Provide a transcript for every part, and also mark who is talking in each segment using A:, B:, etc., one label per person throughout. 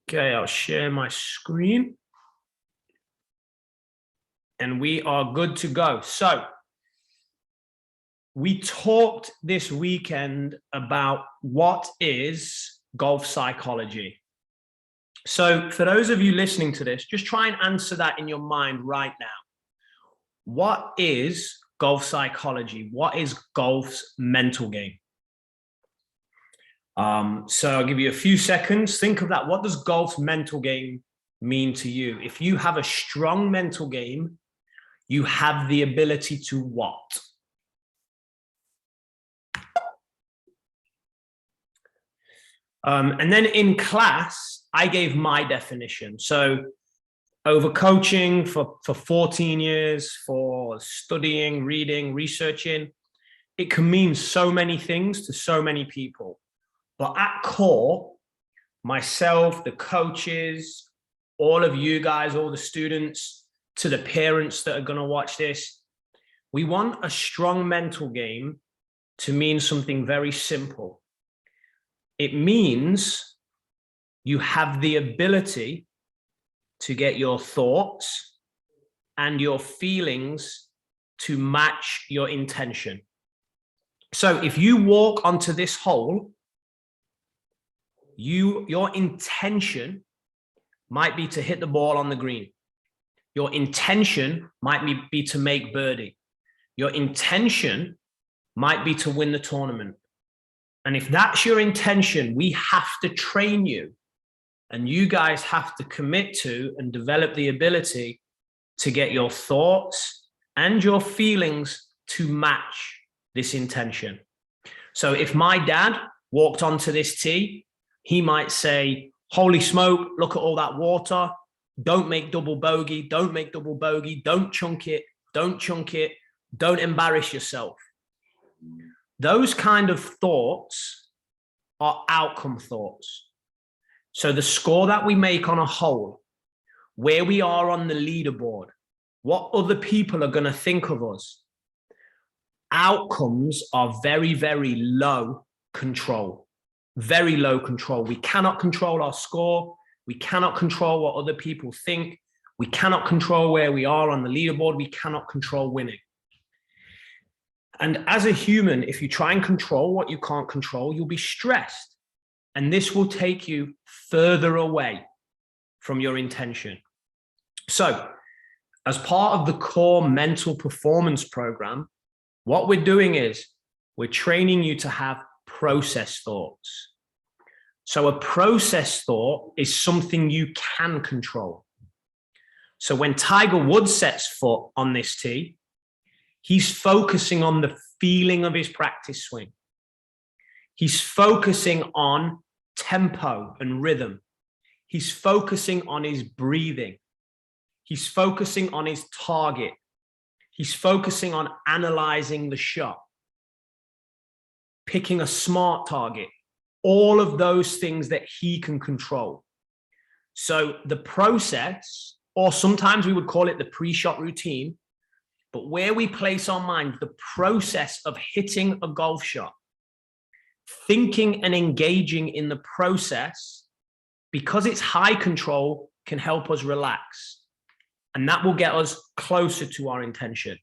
A: Okay, I'll share my screen. And we are good to go. So we talked this weekend about what is golf psychology. So for those of you listening to this, just try and answer that in your mind right now. What is golf psychology? What is golf's mental game? So I'll give you a few seconds. Think of that. What does golf's mental game mean to you? If you have a strong mental game, you have the ability to what? And then in class, I gave my definition. So over coaching for 14 years, for studying, reading, researching, it can mean so many things to so many people. But at core, myself, the coaches, all of you guys, all the students, to the parents that are going to watch this, we want a strong mental game to mean something very simple. It means you have the ability to get your thoughts and your feelings to match your intention. So if you walk onto this hole, your intention might be to hit the ball on the green. Your intention might be to make birdie. Your intention might be to win the tournament. And if that's your intention, we have to train you, and you guys have to commit to and develop the ability to get your thoughts and your feelings to match this intention. So if my dad walked onto this tee, he might say, holy smoke, look at all that water. Don't make double bogey. Don't make double bogey. Don't chunk it. Don't chunk it. Don't embarrass yourself. Those kind of thoughts are outcome thoughts. So the score that we make on a hole, where we are on the leaderboard, what other people are going to think of us, outcomes are very, very low control. Very low control. We cannot control our score. We cannot control what other people think. We cannot control where we are on the leaderboard. We cannot control winning. And as a human, if you try and control what you can't control, you'll be stressed. And this will take you further away from your intention. So, as part of the core mental performance program, what we're doing is we're training you to have process thoughts. So a process thought is something you can control. So when Tiger Woods sets foot on this tee, he's focusing on the feeling of his practice swing. He's focusing on tempo and rhythm. He's focusing on his breathing. He's focusing on his target. He's focusing on analyzing the shot, picking a smart target, all of those things that he can control. So the process, or sometimes we would call it the pre-shot routine, but where we place our mind, the process of hitting a golf shot, thinking and engaging in the process, because it's high control, can help us relax. And that will get us closer to our intention.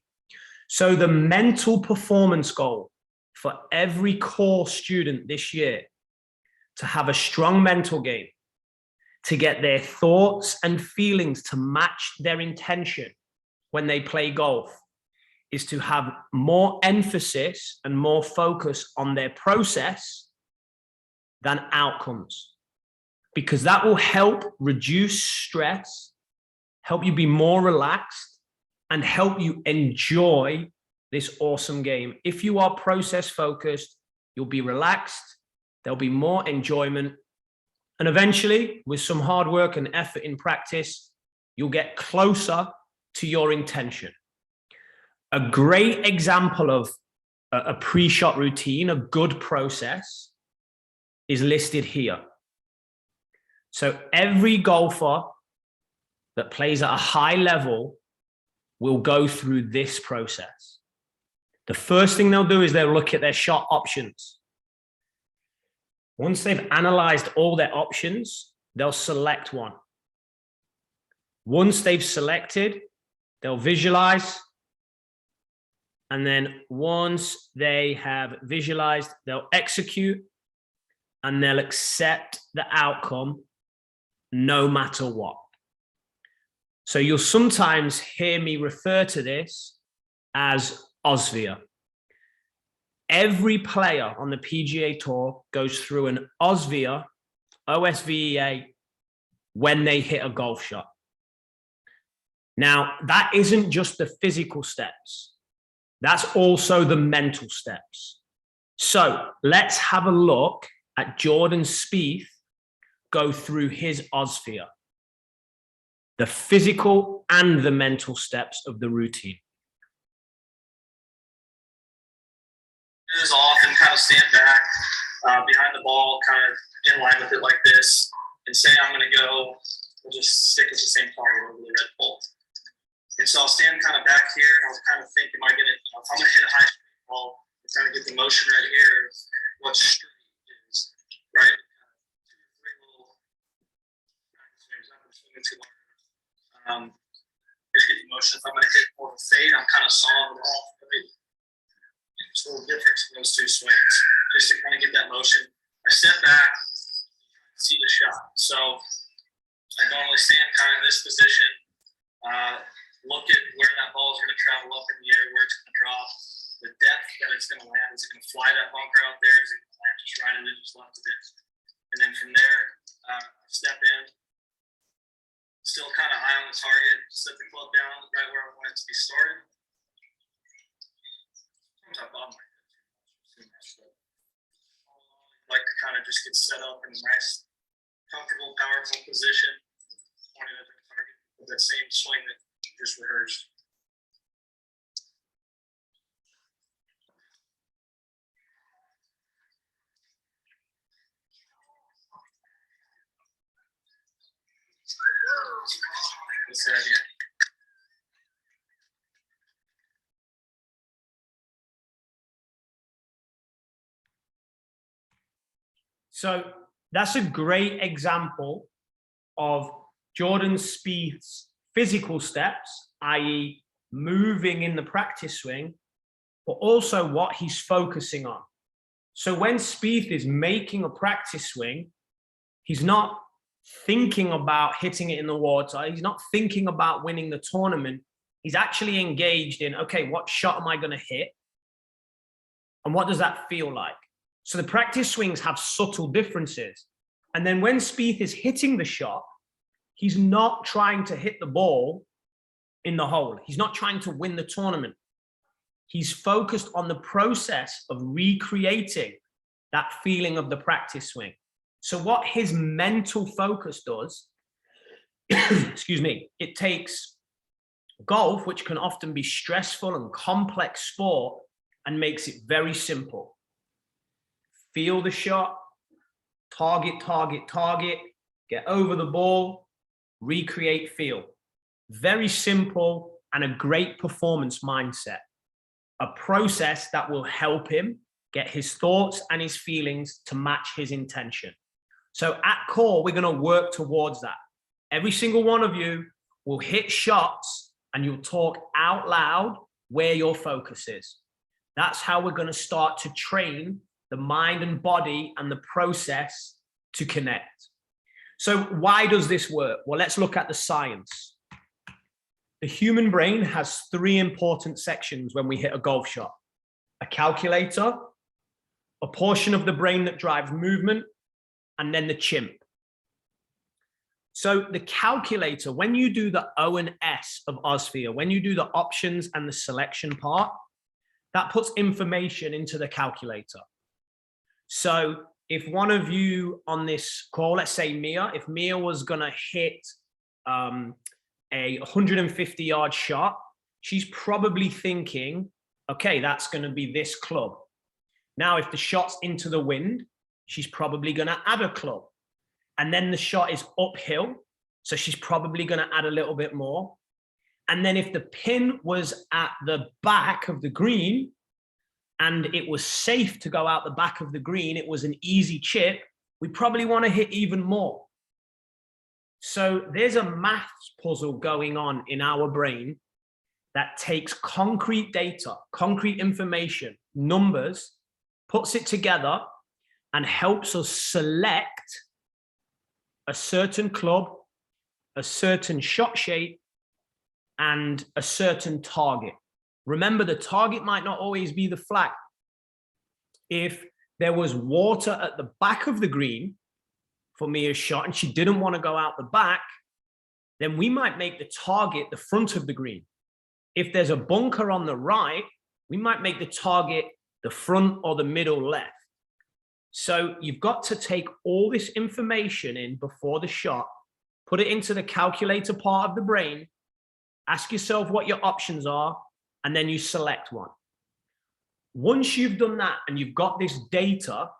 A: So the mental performance goal for every core student this year, to have a strong mental game, to get their thoughts and feelings to match their intention when they play golf, is to have more emphasis and more focus on their process than outcomes, because that will help reduce stress, help you be more relaxed, and help you enjoy this awesome game. If you are process focused, you'll be relaxed, there'll be more enjoyment, and eventually, with some hard work and effort in practice, you'll get closer to your intention. A great example of a pre-shot routine, a good process, is listed here. So every golfer that plays at a high level will go through this process. The first thing they'll do is they'll look at their shot options. Once they've analyzed all their options, they'll select one. Once they've selected, they'll visualize. And then once they have visualized, they'll execute and they'll accept the outcome no matter what. So you'll sometimes hear me refer to this as OSVEA. Every player on the PGA Tour goes through an OSVEA, OSVEA, when they hit a golf shot. Now, that isn't just the physical steps. That's also the mental steps. So let's have a look at Jordan Spieth go through his OSVEA, the physical and the mental steps of the routine.
B: Is off and kind of stand back behind the ball, kind of in line with it like this, and say I'm going to go, we'll just stick with the same target over the red pole. And so I'll stand kind of back here, and I'll kind of think, am I going to, if I'm going to hit a high ball, I'm trying to get the motion right here, what street is, right? Three little swings, not going to swing it too hard. Just get the motion. If I'm going to hit more of a fade, I'm kind of sawing it off. It's a little different in those two swings, just to kind of get that motion. I step back, see the shot. So I normally stand kind of in this position, look at where that ball is going to travel up in the air, where it's going to drop, the depth that it's going to land. Is it going to fly that bunker out there? Is it going to land just right at it, just left of it? And then from there, I step in, still kind of eye on the target, set the club down right where I want it to be started. I like to kind of just get set up in a nice, comfortable, powerful position, pointing at the target with that same swing that you just rehearsed. What's the idea?
A: So that's a great example of Jordan Spieth's physical steps, i.e. moving in the practice swing, but also what he's focusing on. So when Spieth is making a practice swing, he's not thinking about hitting it in the water. He's not thinking about winning the tournament. He's actually engaged in, okay, what shot am I going to hit? And what does that feel like? So the practice swings have subtle differences. And then when Spieth is hitting the shot, he's not trying to hit the ball in the hole. He's not trying to win the tournament. He's focused on the process of recreating that feeling of the practice swing. So what his mental focus does, excuse me, it takes golf, which can often be stressful and complex sport, and makes it very simple. Feel the shot, target, target, target, get over the ball, recreate feel. Very simple and a great performance mindset. A process that will help him get his thoughts and his feelings to match his intention. So at KOHR, we're going to work towards that. Every single one of you will hit shots and you'll talk out loud where your focus is. That's how we're going to start to train the mind and body and the process to connect. So why does this work? Well, let's look at the science. The human brain has three important sections when we hit a golf shot: a calculator, a portion of the brain that drives movement, and then the chimp. So the calculator, when you do the O and S of OSVEA, when you do the options and the selection part, that puts information into the calculator. So if one of you on this call, let's say Mia, if Mia was going to hit a 150-yard shot, she's probably thinking, okay, that's going to be this club. Now, if the shot's into the wind, she's probably going to add a club. And then the shot is uphill, so she's probably going to add a little bit more. And then if the pin was at the back of the green and it was safe to go out the back of the green, it was an easy chip, we probably want to hit even more. So there's a maths puzzle going on in our brain that takes concrete data, concrete information, numbers, puts it together and helps us select a certain club, a certain shot shape, and a certain target. Remember, the target might not always be the flag. If there was water at the back of the green for Mia's shot and she didn't want to go out the back, then we might make the target the front of the green. If there's a bunker on the right, we might make the target the front or the middle left. So you've got to take all this information in before the shot, put it into the calculator part of the brain, ask yourself what your options are, and then you select one. Once you've done that and you've got this data,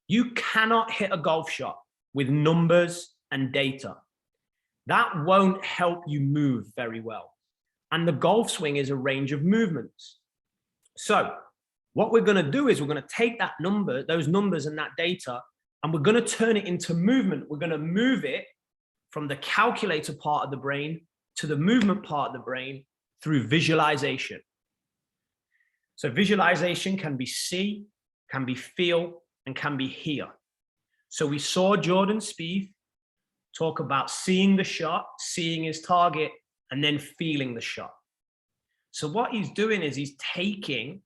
A: you cannot hit a golf shot with numbers and data. That won't help you move very well. And the golf swing is a range of movements. So what we're going to do is we're going to take that number, those numbers and that data, and we're going to turn it into movement. We're going to move it from the calculator part of the brain to the movement part of the brain through visualization. So visualization can be see, can be feel, and can be hear. So we saw Jordan Spieth talk about seeing the shot, seeing his target, and then feeling the shot. So what he's doing is he's taking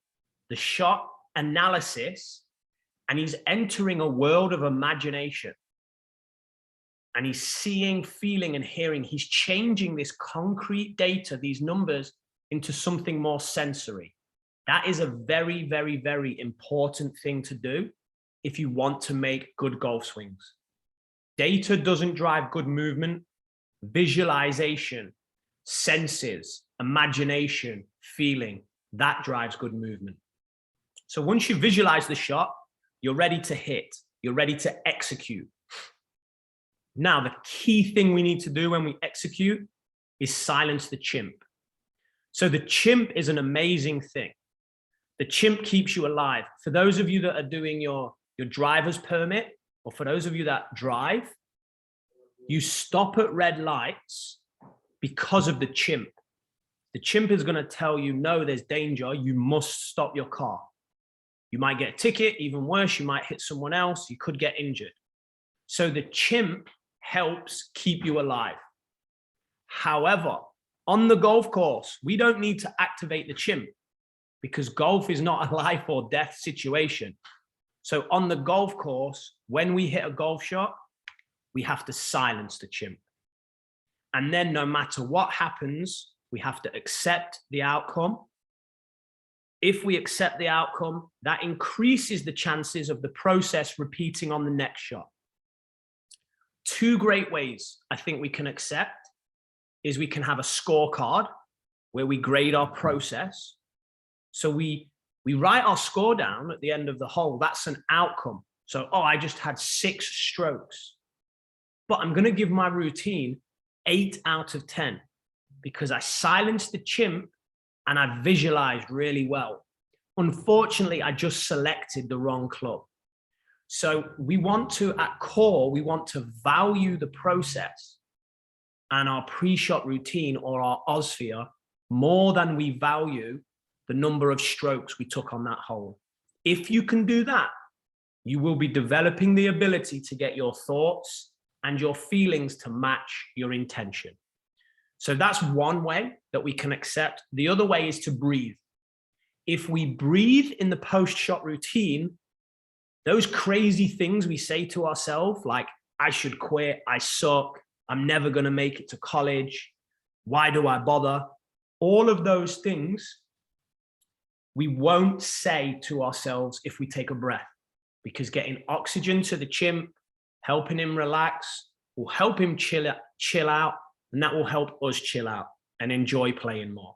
A: the shot analysis and he's entering a world of imagination. And he's seeing, feeling, and hearing. He's changing this concrete data, these numbers, into something more sensory. That is a very, very, very important thing to do if you want to make good golf swings. Data doesn't drive good movement. Visualization, senses, imagination, feeling, that drives good movement. So once you visualize the shot, you're ready to hit, you're ready to execute. Now, the key thing we need to do when we execute is silence the chimp. So the chimp is an amazing thing. The chimp keeps you alive. For those of you that are doing your driver's permit, or for those of you that drive, you stop at red lights because of the chimp. The chimp is going to tell you, no, there's danger. You must stop your car. You might get a ticket, even worse, you might hit someone else. You could get injured. So the chimp helps keep you alive. However, on the golf course, we don't need to activate the chimp because golf is not a life or death situation. So on the golf course, when we hit a golf shot, we have to silence the chimp. And then no matter what happens, we have to accept the outcome. If we accept the outcome, that increases the chances of the process repeating on the next shot. Two great ways I think we can accept is we can have a scorecard where we grade our process. So we write our score down at the end of the hole. That's an outcome. So, oh, I just had 6 strokes, but I'm going to give my routine 8 out of 10 because I silenced the chimp and I visualized really well. Unfortunately, I just selected the wrong club. So we want to, at core, we want to value the process and our pre-shot routine or our Osphere more than we value the number of strokes we took on that hole. If you can do that, you will be developing the ability to get your thoughts and your feelings to match your intention. So that's one way that we can accept. The other way is to breathe. If we breathe in the post-shot routine, those crazy things we say to ourselves, like, I should quit, I suck, I'm never going to make it to college, why do I bother? All of those things we won't say to ourselves if we take a breath, because getting oxygen to the chimp, helping him relax, will help him chill out, and that will help us chill out and enjoy playing more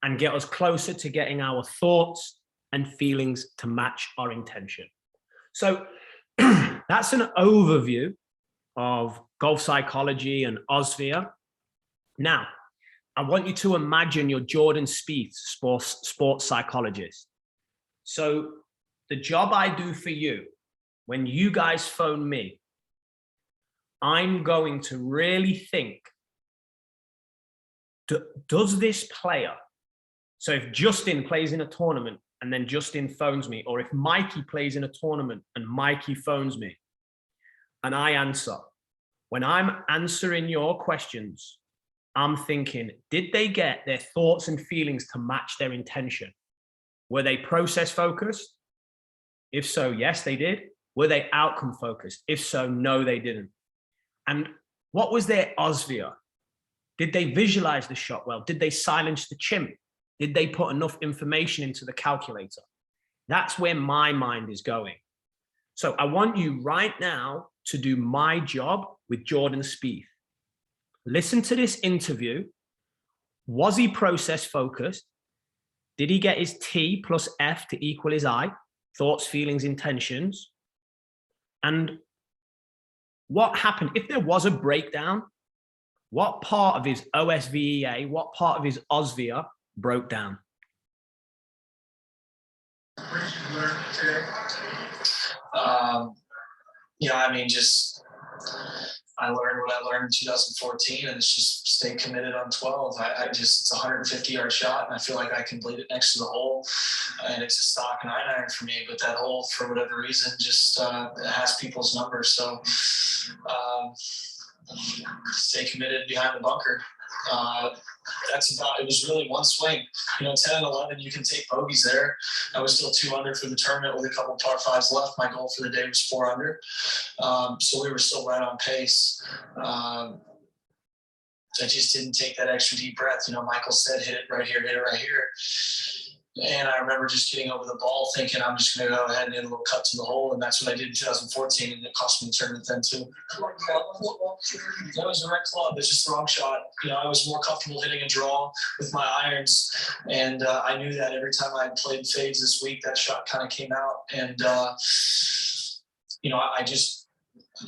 A: and get us closer to getting our thoughts and feelings to match our intention. So that's an overview of golf psychology and Osphere. Now, I want you to imagine you're Jordan Spieth, sports psychologist. So the job I do for you, when you guys phone me, I'm going to really think, does this player, so if Justin plays in a tournament and then Justin phones me, or if Mikey plays in a tournament and Mikey phones me and I answer, when I'm answering your questions, I'm thinking, did they get their thoughts and feelings to match their intention? Were they process focused? If so, yes, they did. Were they outcome focused? If so, no, they didn't. And what was their osvia? Did they visualize the shot well? Did they silence the chimp? Did they put enough information into the calculator? That's where my mind is going. So I want you right now to do my job with Jordan Spieth. Listen to this interview. Was he process focused? Did he get his T plus F to equal his I? Thoughts, feelings, intentions. And what happened? If there was a breakdown, what part of his OSVEA, what part of his OSVIA broke down?
B: What did you learn today? I mean, just I learned what I learned in 2014, and it's just stay committed on 12. It's a 150-yard shot, and I feel like I can bleed it next to the hole, and it's a stock 9-iron for me. But that hole, for whatever reason, just has people's numbers. So stay committed behind the bunker. It was really one swing. 10 and 11, you can take bogeys there. I was still 2 under for the tournament with a couple par 5s left. My goal for the day was 4 under. So we were still right on pace. I just didn't take that extra deep breath. Michael said, hit it right here, hit it right here. And I remember just getting over the ball thinking I'm just going to go ahead and hit a little cut to the hole. And that's what I did in 2014. And it cost me the tournament then too. That was the right club. It's just the wrong shot. I was more comfortable hitting a draw with my irons. And I knew that every time I played fades this week, that shot kind of came out. And, I just,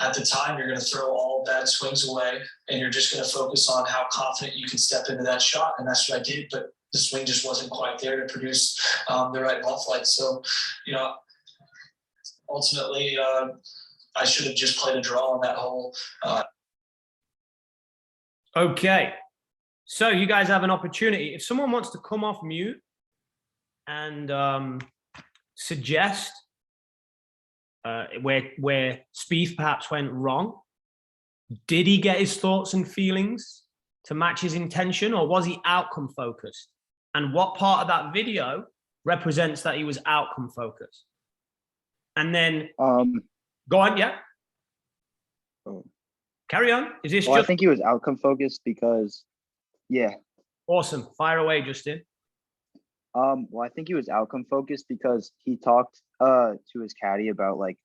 B: at the time, you're going to throw all bad swings away. And you're just going to focus on how confident you can step into that shot. And that's what I did. But the swing just wasn't quite there to produce the right ball flight. So, ultimately, I should have just played a draw on that hole.
A: Okay. So you guys have an opportunity. If someone wants to come off mute and suggest where Spieth perhaps went wrong, did he get his thoughts and feelings to match his intention, or was he outcome focused? And what part of that video represents that he was outcome focused? And then go on, yeah.
C: Oh.
A: Carry on. Is this
C: Well,
A: just...
C: I think he was outcome focused because, yeah.
A: Awesome. Fire away, Justin.
C: Well, I think he was outcome focused because he talked to his caddy about like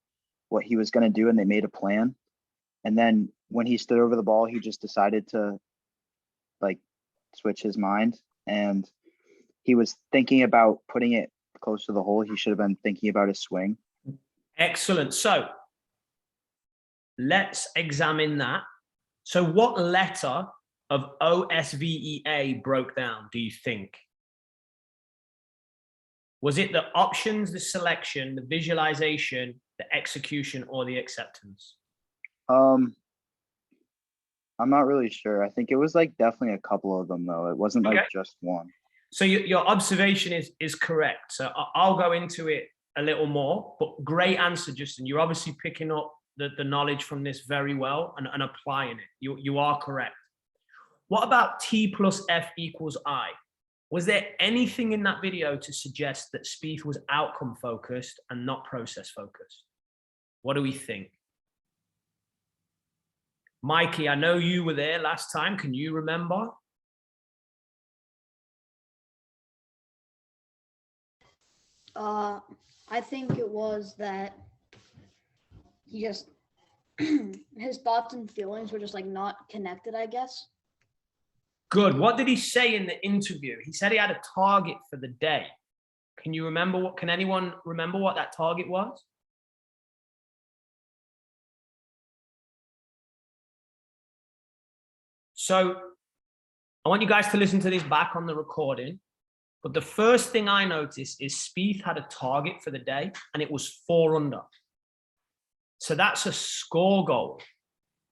C: what he was going to do, and they made a plan. And then when he stood over the ball, he just decided to like switch his mind, and he was thinking about putting it close to the hole. He should have been thinking about his swing.
A: Excellent. So let's examine that. So what letter of OSVEA broke down, do you think? Was it the options, the selection, the visualization, the execution, or the acceptance?
C: I'm not really sure. I think it was like definitely a couple of them though. It wasn't like just one.
A: So your observation is correct. So I'll go into it a little more, but great answer, Justin. You're obviously picking up the knowledge from this very well and applying it. You are correct. What about T plus F equals I? Was there anything in that video to suggest that Spieth was outcome focused and not process focused? What do we think? Mikey, I know you were there last time. Can you remember?
D: I think it was that he just, his thoughts and feelings were just like not connected, I guess.
A: Good. What did he say in the interview? He said he had a target for the day. Can you remember what, can anyone remember what that target was? So I want you guys to listen to this back on the recording. But the first thing I noticed is Spieth had a target for the day and it was 4 under. So that's a score goal.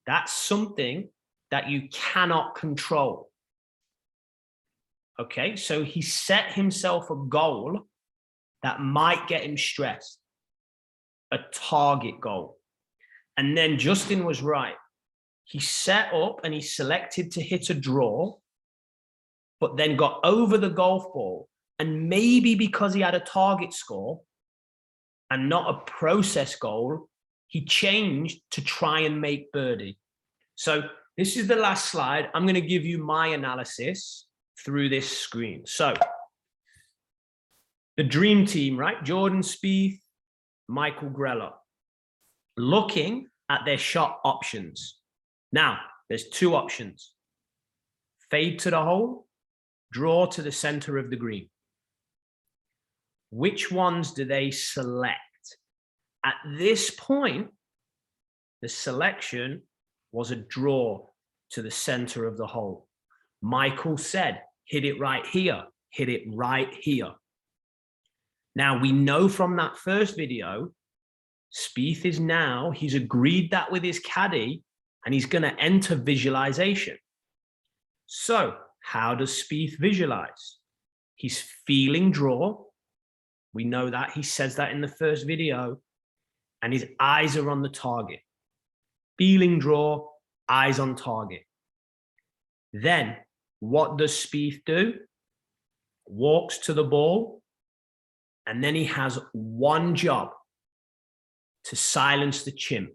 A: That's something that you cannot control. Okay, so he set himself a goal that might get him stressed, a target goal. And then Justin was right. He set up and he selected to hit a draw, but then got over the golf ball. And maybe because he had a target score and not a process goal, he changed to try and make birdie. So this is the last slide. I'm going to give you my analysis through this screen. So the dream team, right? Jordan Spieth, Michael Greller, looking at their shot options. Now, there's two options: fade to the hole, draw to the center of the green. Which ones do they select? At this point, the selection was a draw to the center of the hole. Michael said, hit it right here, hit it right here. Now, we know from that first video, Spieth is now, he's agreed that with his caddy, and he's going to enter visualization. So how does Spieth visualize? He's feeling draw. We know that. He says that in the first video. And his eyes are on the target. Feeling draw, eyes on target. Then what does Spieth do? Walks to the ball. And then he has one job: to silence the chimp.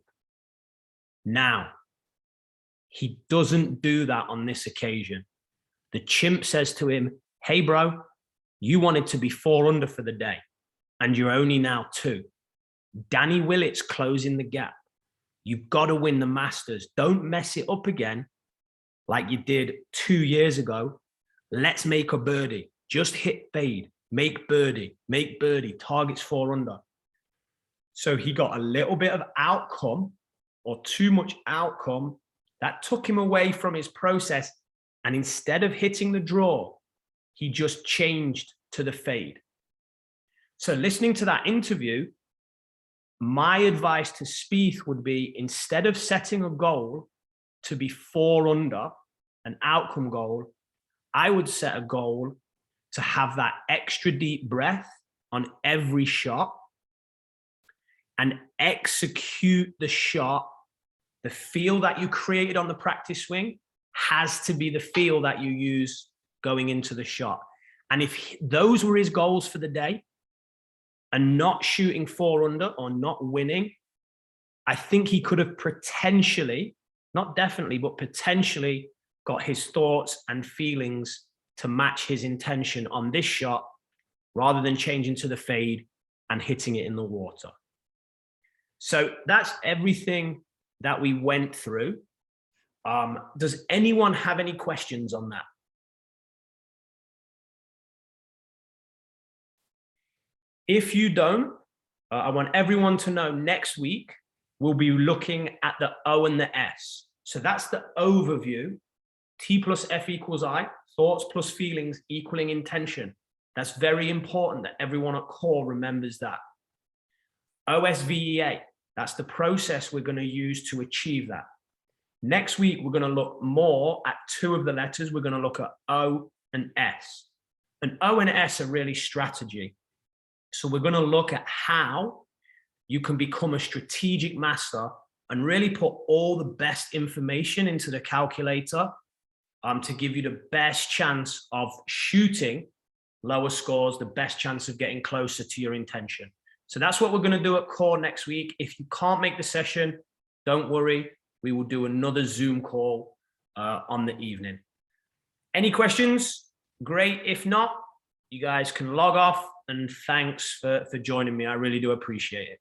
A: Now, he doesn't do that on this occasion. The chimp says to him, hey, bro, you wanted to be 4 under for the day, and you're only now 2. Danny Willett's closing the gap. You've got to win the Masters. Don't mess it up again like you did 2 years ago. Let's make a birdie. Just hit fade. Make birdie. Make birdie. Target's 4 under. So he got a little bit of outcome, or too much outcome, that took him away from his process. And instead of hitting the draw, he just changed to the fade. So listening to that interview, my advice to Spieth would be, instead of setting a goal to be 4 under, an outcome goal, I would set a goal to have that extra deep breath on every shot and execute the shot. The feel that you created on the practice swing has to be the feel that you use going into the shot. And if those were his goals for the day, and not shooting 4 under or not winning, I think he could have potentially, not definitely, but potentially got his thoughts and feelings to match his intention on this shot, rather than changing to the fade and hitting it in the water. So that's everything that we went through. Does anyone have any questions on that? If you don't, I want everyone to know next week, we'll be looking at the O and the S. So that's the overview. T plus F equals I, thoughts plus feelings equaling intention. That's very important that everyone at KOHR remembers that. OSVEA, that's the process we're going to use to achieve that. Next week, we're going to look more at 2 of the letters. We're going to look at O and S. And O and S are really strategy. So we're going to look at how you can become a strategic master and really put all the best information into the calculator to give you the best chance of shooting lower scores, the best chance of getting closer to your intention. So that's what we're going to do at KOHR next week. If you can't make the session, don't worry. We will do another Zoom call on the evening. Any questions? Great. If not, you guys can log off, and thanks for joining me. I really do appreciate it.